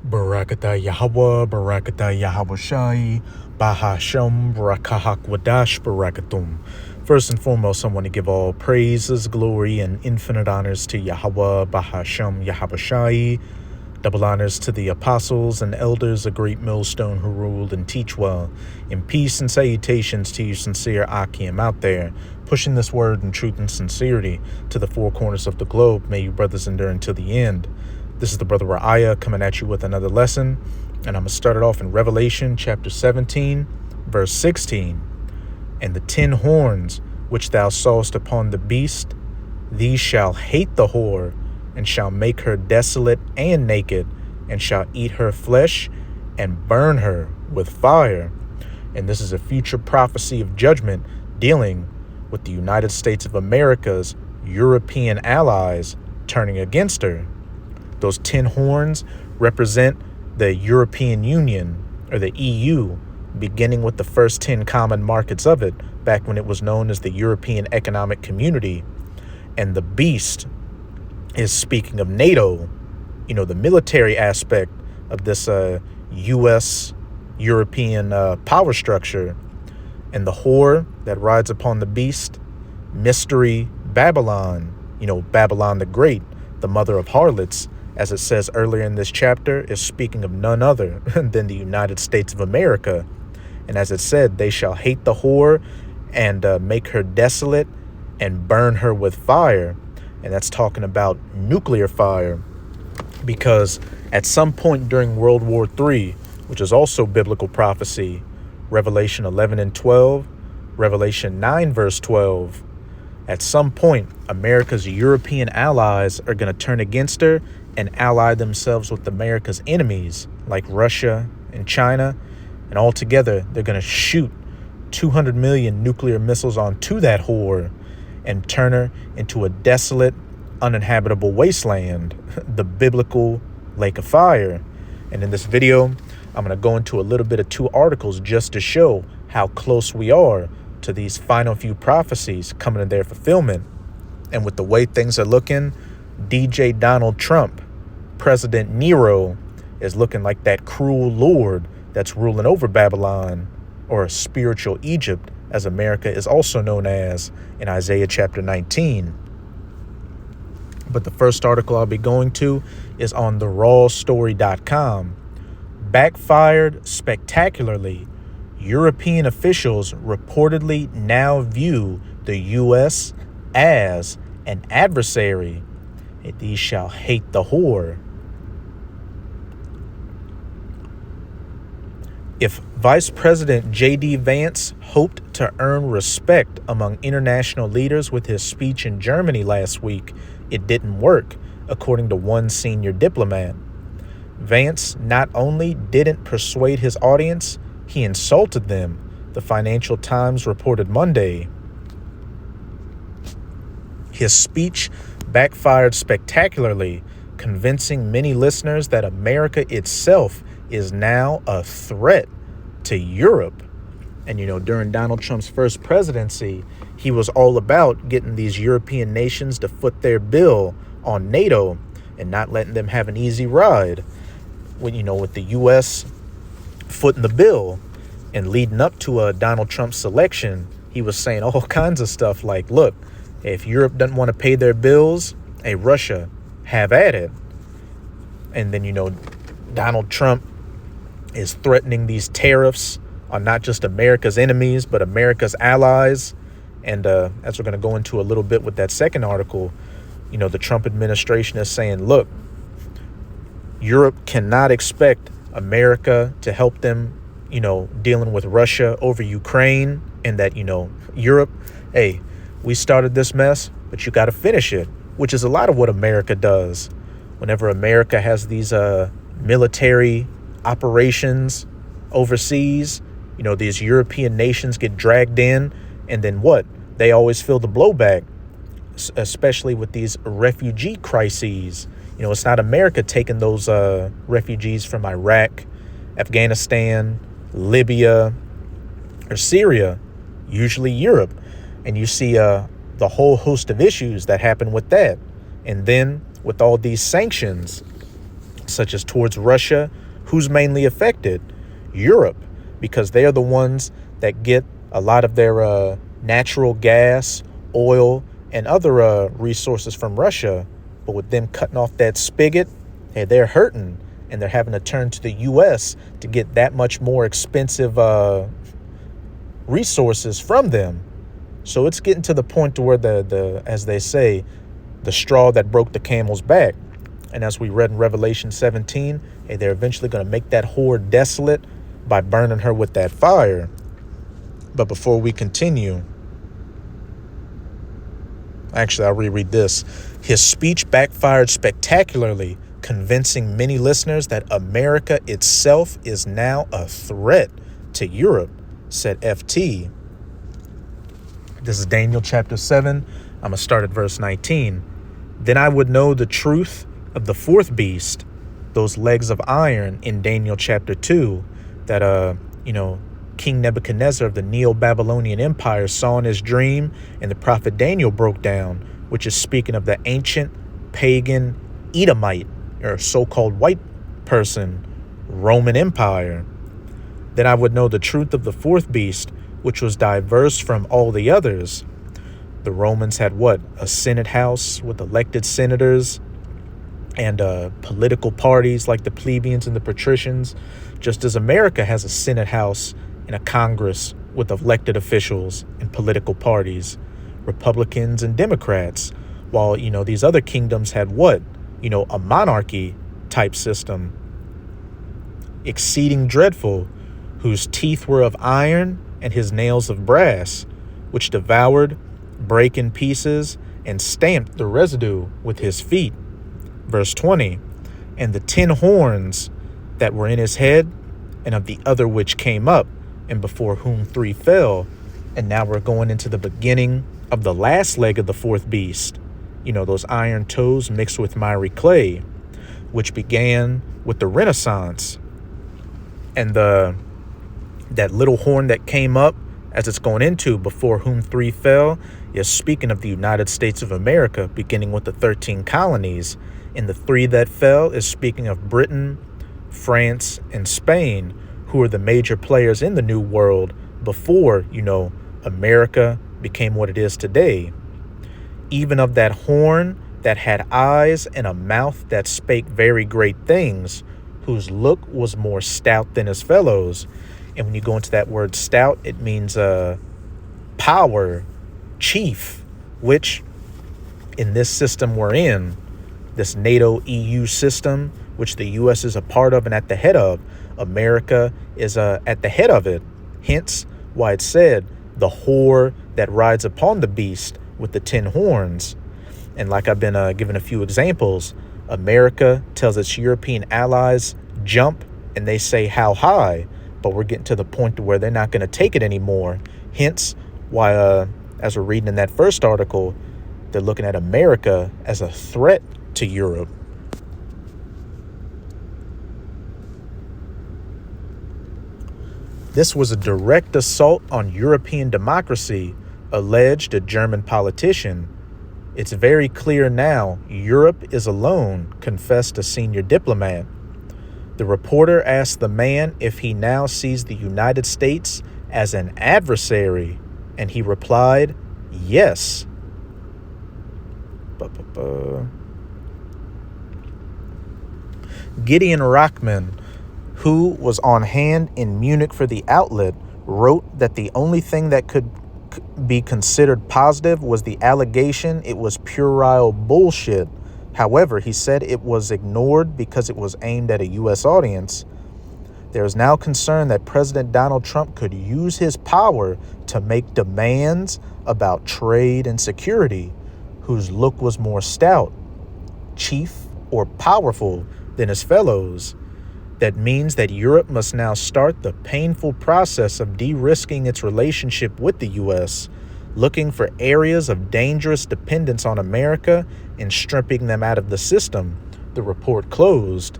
Barakata Yahweh, Barakata Yahweh Shai, Bahasham, Barakahak Wadash, Barakatum. First and foremost, I want to give all praises, glory, and infinite honors to Yahweh, Bahasham, Yahweh Shai. Double honors to the apostles and elders, a great millstone who ruled and teach well. In peace and salutations to you sincere Akim out there, pushing this word in truth and sincerity to the four corners of the globe. May you brothers endure until the end. This is the brother Ra'aya coming at you with another lesson, and I'm going to start it off in Revelation chapter 17, verse 16. And the 10 horns which thou sawest upon the beast, these shall hate the whore, and shall make her desolate and naked, and shall eat her flesh, and burn her with fire. And this is a future prophecy of judgment dealing with the United States of America's European allies turning against her. Those 10 horns represent the European Union, or the EU, beginning with the first 10 common markets of it, back when it was known as the European Economic Community. And the beast is speaking of NATO, the military aspect of this U.S. European power structure. And the whore that rides upon the beast, Mystery Babylon, Babylon the Great, the mother of harlots, as it says earlier in this chapter, is speaking of none other than the United States of America. And as it said, they shall hate the whore and make her desolate and burn her with fire. And that's talking about nuclear fire, because at some point during World War III, which is also biblical prophecy, Revelation 11 and 12, Revelation 9 verse 12, at some point, America's European allies are going to turn against her and ally themselves with America's enemies, like Russia and China. And altogether, they're going to shoot 200 million nuclear missiles onto that whore and turn her into a desolate, uninhabitable wasteland, the biblical lake of fire. And in this video, I'm going to go into a little bit of 2 articles just to show how close we are to these final few prophecies coming in their fulfillment. And with the way things are looking, DJ Donald Trump, President Nero, is looking like that cruel lord that's ruling over Babylon, or spiritual Egypt, as America is also known as in Isaiah chapter 19. But the first article I'll be going to is on therawstory.com. Backfired spectacularly. European officials reportedly now view the U.S. as an adversary. And these shall hate the whore. If Vice President J.D. Vance hoped to earn respect among international leaders with his speech in Germany last week, it didn't work, according to one senior diplomat. Vance not only didn't persuade his audience, he insulted them, the Financial Times reported Monday. His speech backfired spectacularly, convincing many listeners that America itself is now a threat to Europe. And, during Donald Trump's first presidency, he was all about getting these European nations to foot their bill on NATO and not letting them have an easy ride. With the U.S. footing the bill. And leading up to Donald Trump's selection, he was saying all kinds of stuff like, look, if Europe doesn't want to pay their bills, hey, Russia, have at it. And then, Donald Trump is threatening these tariffs on not just America's enemies, but America's allies. And as we're going to go into a little bit with that second article, the Trump administration is saying, look, Europe cannot expect America to help them, dealing with Russia over Ukraine, and that, Europe, hey, we started this mess, but you got to finish it, which is a lot of what America does. Whenever America has these military operations overseas, these European nations get dragged in, and then what? They always feel the blowback, especially with these refugee crises. It's not America taking those refugees from Iraq, Afghanistan, Libya, or Syria, usually Europe. And you see the whole host of issues that happen with that. And then with all these sanctions, such as towards Russia. Who's mainly affected? Europe, because they are the ones that get a lot of their natural gas, oil, and other resources from Russia. But with them cutting off that spigot, hey, they're hurting, and they're having to turn to the U.S. to get that much more expensive resources from them. So it's getting to the point to where the as they say, the straw that broke the camel's back. And as we read in Revelation 17, hey, they're eventually going to make that whore desolate by burning her with that fire. But before we continue, actually, I'll reread this. His speech backfired spectacularly, convincing many listeners that America itself is now a threat to Europe, said FT. This is Daniel chapter 7. I'm going to start at verse 19. Then I would know the truth of the fourth beast, those legs of iron in Daniel chapter 2 that, King Nebuchadnezzar of the Neo-Babylonian Empire saw in his dream and the prophet Daniel broke down, which is speaking of the ancient pagan Edomite, or so-called white person, Roman Empire. Then I would know the truth of the fourth beast, which was diverse from all the others. The Romans had what? A Senate house with elected senators and political parties like the plebeians and the patricians, just as America has a Senate house and a Congress with elected officials and political parties, Republicans and Democrats, while, these other kingdoms had what? A monarchy type system, exceeding dreadful, whose teeth were of iron and his nails of brass, which devoured, brake in pieces, and stamped the residue with his feet. Verse 20, and the 10 horns that were in his head, and of the other which came up, and before whom 3 fell. And now we're going into the beginning of the last leg of the fourth beast, those iron toes mixed with miry clay, which began with the Renaissance. And that little horn that came up, as it's going into before whom 3 fell, is speaking of the United States of America, beginning with the 13 colonies. And the 3 that fell is speaking of Britain, France, and Spain, who are the major players in the New World before, America became what it is today. Even of that horn that had eyes and a mouth that spake very great things, whose look was more stout than his fellows. And when you go into that word stout, it means power, chief, which in this system we're in, this NATO EU system, which the U.S. is a part of and at the head of, America is at the head of it. Hence why it said the whore that rides upon the beast with the 10 horns. And like I've been giving a few examples, America tells its European allies, jump, and they say, how high? But we're getting to the point to where they're not going to take it anymore. Hence why, as we're reading in that first article, they're looking at America as a threat to Europe. This was a direct assault on European democracy, alleged a German politician. It's very clear now Europe is alone, confessed a senior diplomat. The reporter asked the man if he now sees the United States as an adversary, and he replied, yes. Gideon Rockman, who was on hand in Munich for the outlet, wrote that the only thing that could be considered positive was the allegation it was puerile bullshit. However, he said it was ignored because it was aimed at a U.S. audience. There is now concern that President Donald Trump could use his power to make demands about trade and security, whose look was more stout, chief, or powerful than his fellows. That means that Europe must now start the painful process of de-risking its relationship with the U.S., looking for areas of dangerous dependence on America and stripping them out of the system, the report closed.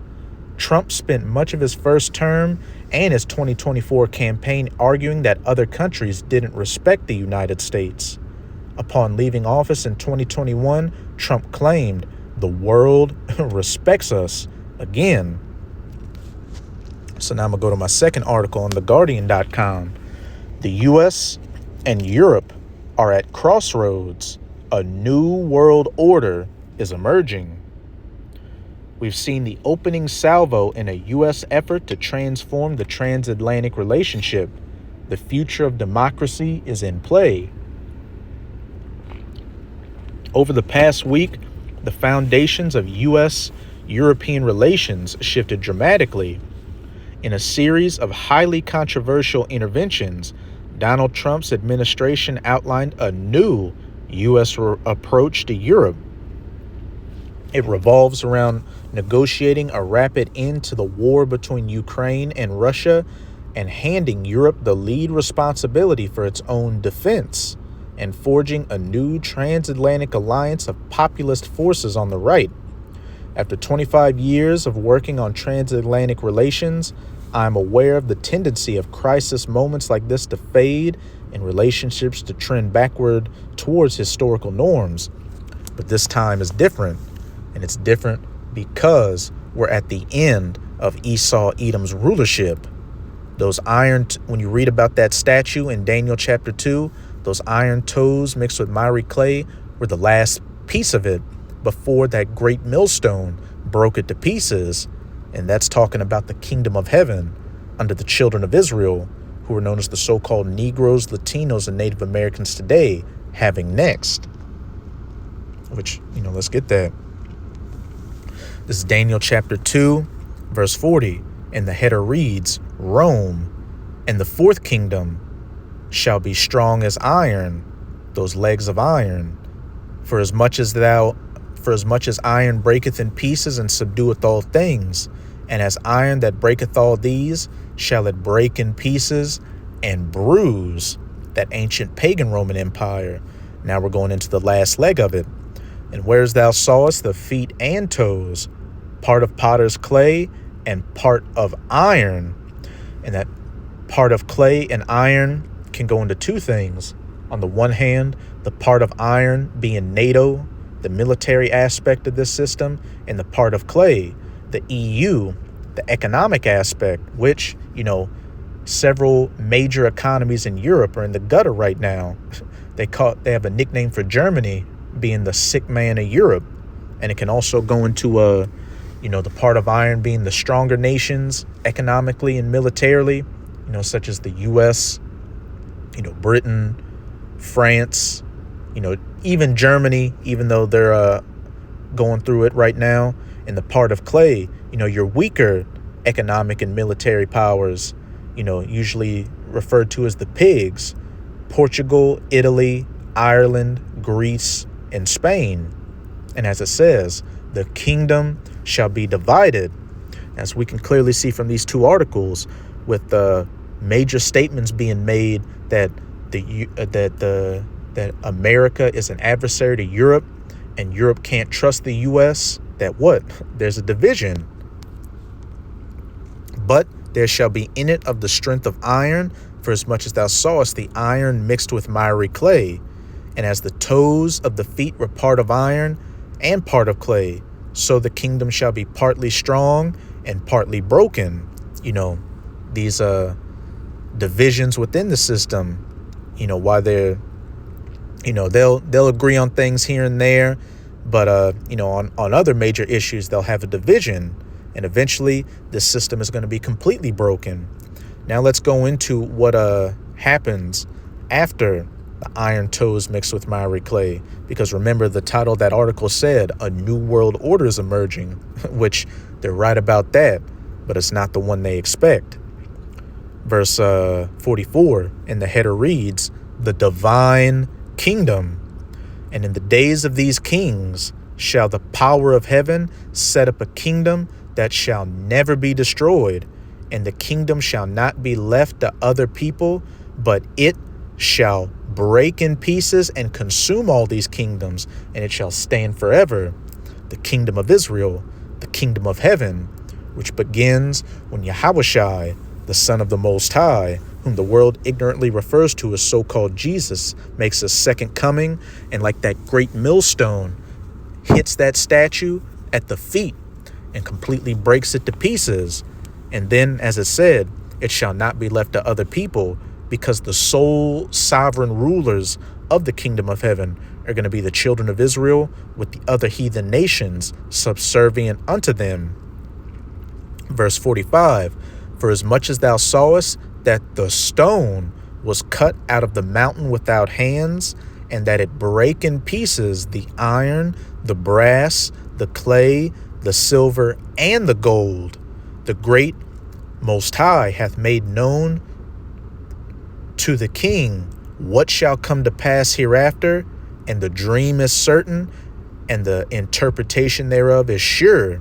Trump spent much of his first term and his 2024 campaign arguing that other countries didn't respect the United States. Upon leaving office in 2021, Trump claimed, "The world respects us," again. So now I'm going to go to my second article on theguardian.com. The U.S. and Europe are at crossroads. A new world order is emerging. We've seen the opening salvo in a U.S. effort to transform the transatlantic relationship. The future of democracy is in play. Over the past week, the foundations of U.S.-European relations shifted dramatically. In a series of highly controversial interventions, Donald Trump's administration outlined a new U.S. approach to Europe. It revolves around negotiating a rapid end to the war between Ukraine and Russia and handing Europe the lead responsibility for its own defense and forging a new transatlantic alliance of populist forces on the right. After 25 years of working on transatlantic relations, I'm aware of the tendency of crisis moments like this to fade and relationships to trend backward towards historical norms. But this time is different, and it's different because we're at the end of Esau Edom's rulership. Those when you read about that statue in Daniel chapter 2, those iron toes mixed with miry clay were the last piece of it before that great millstone broke it to pieces. And that's talking about the kingdom of heaven under the children of Israel, who are known as the so-called Negroes, Latinos, and Native Americans today, having next. Which, let's get that. This is Daniel chapter 2, verse 40. And the header reads, Rome, and the fourth kingdom shall be strong as iron, those legs of iron. For as much as iron breaketh in pieces and subdueth all things, and as iron that breaketh all these, shall it break in pieces and bruise that ancient pagan Roman Empire. Now we're going into the last leg of it. And whereas thou sawest the feet and toes, part of potter's clay and part of iron, and that part of clay and iron can go into two things. On the one hand, the part of iron being NATO, the military aspect of this system, and the part of clay, the EU, the economic aspect, which, several major economies in Europe are in the gutter right now. They have a nickname for Germany being the sick man of Europe. And it can also go into the part of iron being the stronger nations economically and militarily, such as the US, Britain, France, even Germany, even though they're going through it right now. In the part of clay, your weaker economic and military powers, usually referred to as the pigs, Portugal, Italy, Ireland, Greece, and Spain. And as it says, the kingdom shall be divided, as we can clearly see from these two articles, with the major statements being made that that America is an adversary to Europe, and Europe can't trust the U.S. That there's a division. But there shall be in it of the strength of iron, for as much as thou sawest the iron mixed with miry clay, and as the toes of the feet were part of iron and part of clay, so the kingdom shall be partly strong and partly broken. These divisions within the system, why they're, they'll agree on things here and there, but on other major issues they'll have a division, and eventually this system is going to be completely broken. Now let's go into what happens after the iron toes mixed with miry clay, because remember, the title of that article said a new world order is emerging, which they're right about that, but it's not the one they expect. Verse 44 in the header reads, the divine kingdom. And in the days of these kings shall the power of heaven set up a kingdom that shall never be destroyed, and the kingdom shall not be left to other people, but it shall break in pieces and consume all these kingdoms, and it shall stand forever. The kingdom of Israel, the kingdom of heaven, which begins when Yahushua, the Son of the Most High, whom the world ignorantly refers to as so-called Jesus, makes a second coming, and like that great millstone, hits that statue at the feet and completely breaks it to pieces. And then, as it said, it shall not be left to other people, because the sole sovereign rulers of the kingdom of heaven are going to be the children of Israel, with the other heathen nations subservient unto them. Verse 45, for as much as thou sawest that the stone was cut out of the mountain without hands, and that it brake in pieces the iron, the brass, the clay, the silver, and the gold, the great Most High hath made known to the king what shall come to pass hereafter, and the dream is certain, and the interpretation thereof is sure.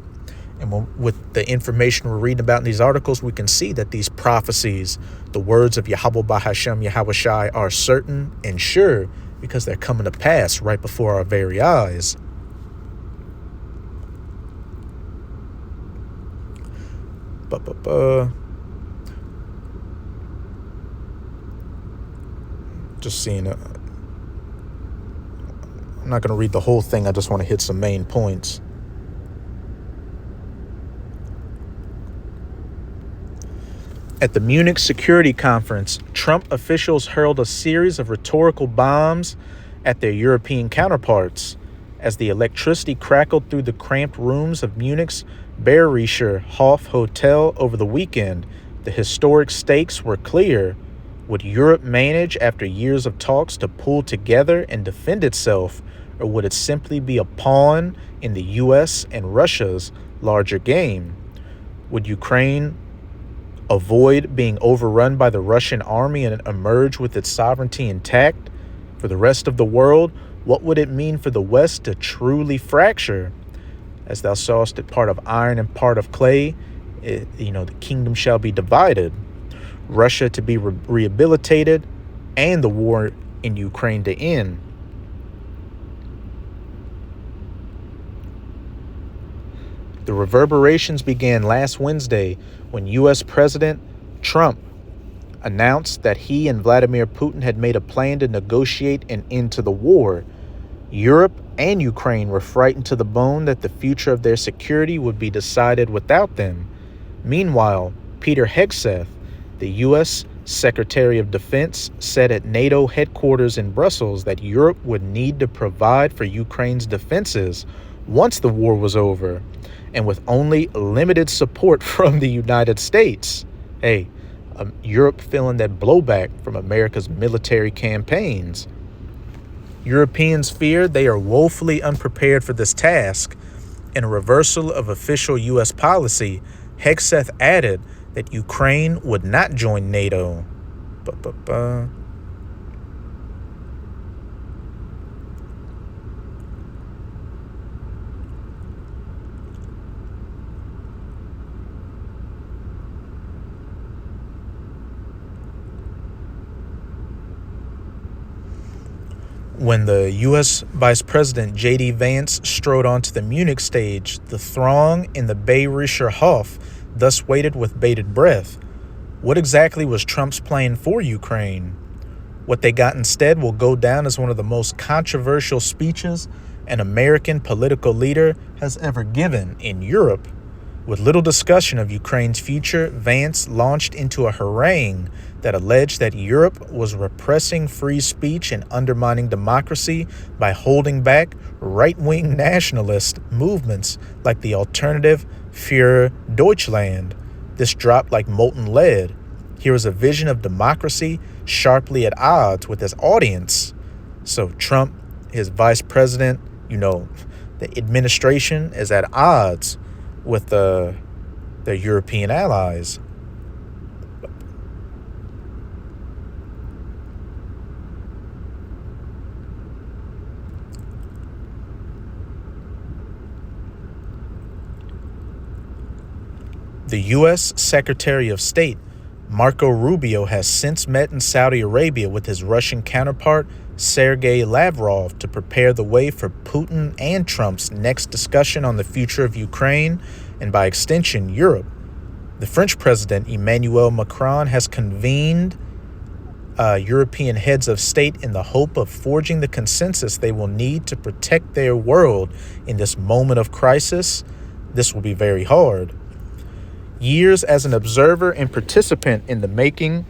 And with the information we're reading about in these articles, we can see that these prophecies, the words of Yahweh Bahashem Yahweh Shai, are certain and sure, because they're coming to pass right before our very eyes. Just seeing it. I'm not going to read the whole thing. I just want to hit some main points. At the Munich Security Conference, Trump officials hurled a series of rhetorical bombs at their European counterparts as the electricity crackled through the cramped rooms of Munich's Bayerischer Hof Hotel over the weekend. The historic stakes were clear. Would Europe manage, after years of talks, to pull together and defend itself, or would it simply be a pawn in the U.S. and Russia's larger game? Would Ukraine avoid being overrun by the Russian army and emerge with its sovereignty intact? For the rest of the world, what would it mean for the West to truly fracture? As thou sawest it part of iron and part of clay, the kingdom shall be divided. Russia to be rehabilitated, and the war in Ukraine to end. The reverberations began last Wednesday when U.S. President Trump announced that he and Vladimir Putin had made a plan to negotiate an end to the war. Europe and Ukraine were frightened to the bone that the future of their security would be decided without them. Meanwhile, Peter Hegseth, the U.S. Secretary of Defense, said at NATO headquarters in Brussels that Europe would need to provide for Ukraine's defenses once the war was over, and with only limited support from the United States. Europe feeling that blowback from America's military campaigns. Europeans fear they are woefully unprepared for this task. In a reversal of official U.S. policy, Hegseth added that Ukraine would not join NATO. When the U.S. Vice President J.D. Vance strode onto the Munich stage, the throng in the Bayerischer Hof thus waited with bated breath. What exactly was Trump's plan for Ukraine? What they got instead will go down as one of the most controversial speeches an American political leader has ever given in Europe. With little discussion of Ukraine's future, Vance launched into a harangue that alleged that Europe was repressing free speech and undermining democracy by holding back right-wing nationalist movements like the alternative Für Deutschland. This dropped like molten lead. Here was a vision of democracy sharply at odds with his audience. So Trump, his vice president, the administration is at odds with their European allies. The U.S. Secretary of State Marco Rubio has since met in Saudi Arabia with his Russian counterpart Sergei Lavrov to prepare the way for Putin and Trump's next discussion on the future of Ukraine and, by extension, Europe. The French President Emmanuel Macron has convened European heads of state in the hope of forging the consensus they will need to protect their world in this moment of crisis. This will be very hard. Years as an observer and participant in the making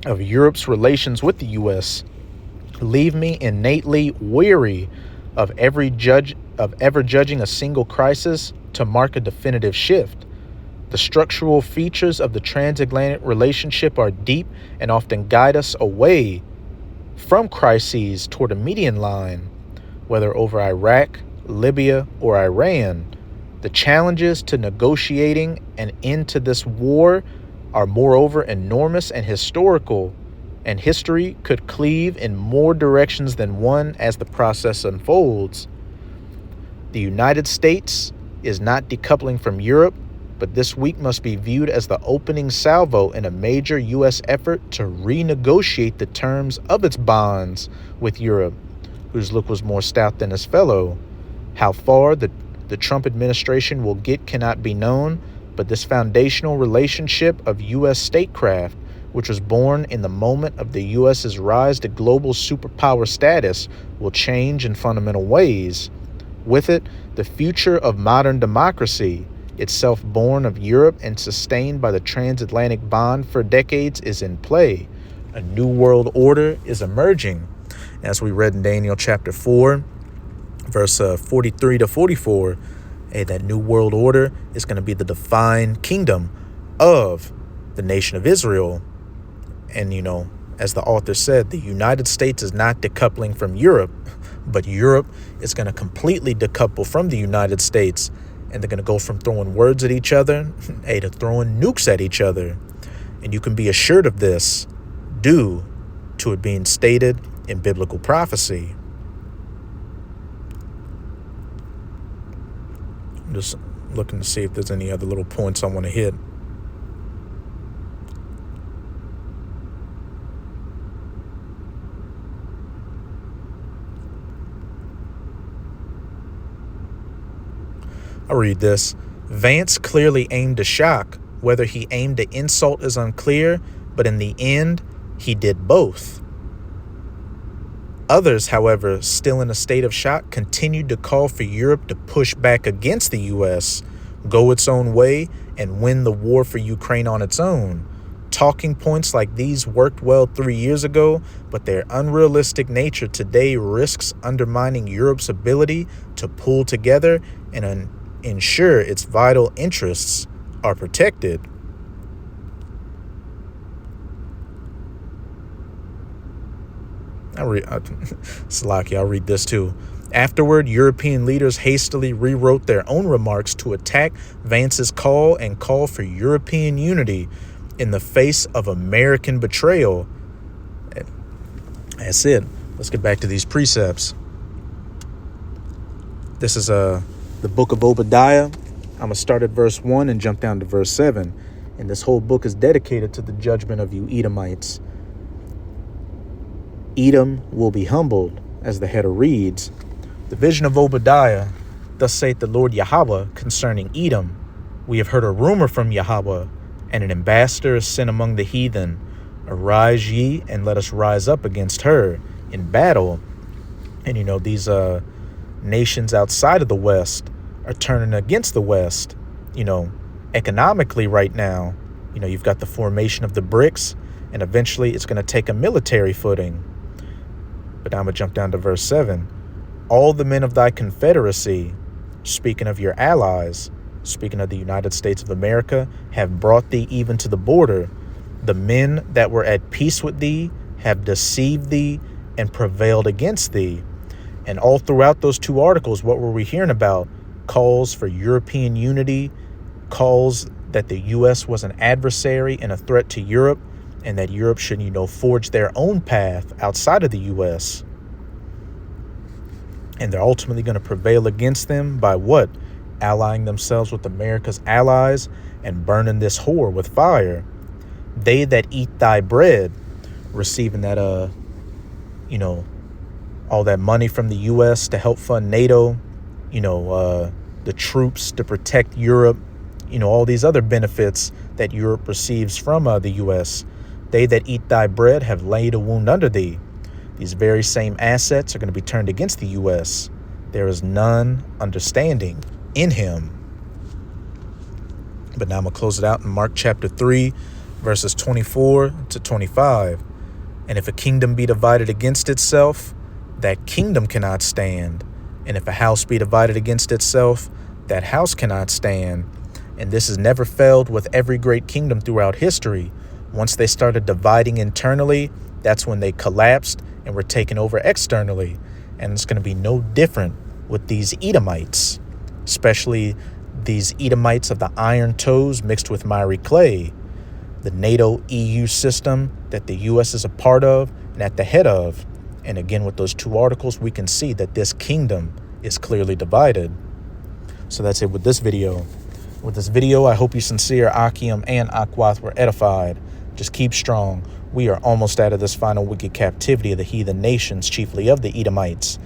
of Europe's relations with the U.S. leave me innately weary of ever judging a single crisis to mark a definitive shift. The structural features of the transatlantic relationship are deep and often guide us away from crises toward a median line, whether over Iraq, Libya, or Iran. The challenges to negotiating an end to this war are moreover enormous and historical, and history could cleave in more directions than one as the process unfolds. The United States is not decoupling from Europe, but this week must be viewed as the opening salvo in a major U.S. effort to renegotiate the terms of its bonds with Europe, whose look was more stout than his fellow. How far the Trump administration will get cannot be known, but this foundational relationship of U.S. statecraft, which was born in the moment of the U.S.'s rise to global superpower status, will change in fundamental ways. With it, the future of modern democracy, itself born of Europe and sustained by the transatlantic bond for decades, is in play. A new world order is emerging. As we read in Daniel chapter 4, verse 43 to 44, that new world order is going to be the defined kingdom of the nation of Israel. And, as the author said, the United States is not decoupling from Europe, but Europe is going to completely decouple from the United States. And they're going to go from throwing words at each other, to throwing nukes at each other. And you can be assured of this due to it being stated in biblical prophecy. I'm just looking to see if there's any other little points I want to hit. I'll read this. Vance clearly aimed to shock. Whether he aimed to insult is unclear, but in the end, he did both. Others, however, still in a state of shock, continued to call for Europe to push back against the U.S., go its own way, and win the war for Ukraine on its own. Talking points like these worked well 3 years ago, but their unrealistic nature today risks undermining Europe's ability to pull together and ensure its vital interests are protected. I'll read this too. Afterward, European leaders hastily rewrote their own remarks to attack Vance's call and call for European unity in the face of American betrayal. That's it. Let's get back to these precepts. This is the book of Obadiah. I'm going to start at verse 1 and jump down to verse 7. And this whole book is dedicated to the judgment of you Edomites. Edom will be humbled, as the header reads. The vision of Obadiah. Thus saith the Lord Yahweh concerning Edom. We have heard a rumor from Yahweh, and an ambassador is sent among the heathen. Arise ye, and let us rise up against her in battle. And these nations outside of the West are turning against the West. Economically right now, you've got the formation of the BRICS, and eventually it's going to take a military footing. But I'm going to jump down to verse 7. All the men of thy confederacy, speaking of your allies, speaking of the United States of America, have brought thee even to the border. The men that were at peace with thee have deceived thee and prevailed against thee. And all throughout those two articles, what were we hearing about? Calls for European unity, calls that the U.S. was an adversary and a threat to Europe, and that Europe should, forge their own path outside of the U.S. And they're ultimately going to prevail against them by what? Allying themselves with America's allies and burning this whore with fire. They that eat thy bread, receiving that, all that money from the U.S. to help fund NATO, the troops to protect Europe, all these other benefits that Europe receives from the U.S. They that eat thy bread have laid a wound under thee. These very same assets are going to be turned against the U.S. There is none understanding in him. But now I'm going to close it out in Mark chapter 3, verses 24 to 25. And if a kingdom be divided against itself, that kingdom cannot stand. And if a house be divided against itself, that house cannot stand. And this has never failed with every great kingdom throughout history. Once they started dividing internally, that's when they collapsed and were taken over externally. And it's going to be no different with these Edomites, especially these Edomites of the iron toes mixed with miry clay. The NATO EU system that the U.S. is a part of and at the head of. And again, with those two articles, we can see that this kingdom is clearly divided. So that's it with this video. With this video, I hope you sincere Akim and Akwath were edified. Just keep strong. We are almost out of this final wicked captivity of the heathen nations, chiefly of the Edomites.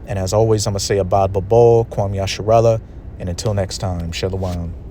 And as always, I'm going to say Abad Babal, Kwam Yasharella, and until next time, Shalom.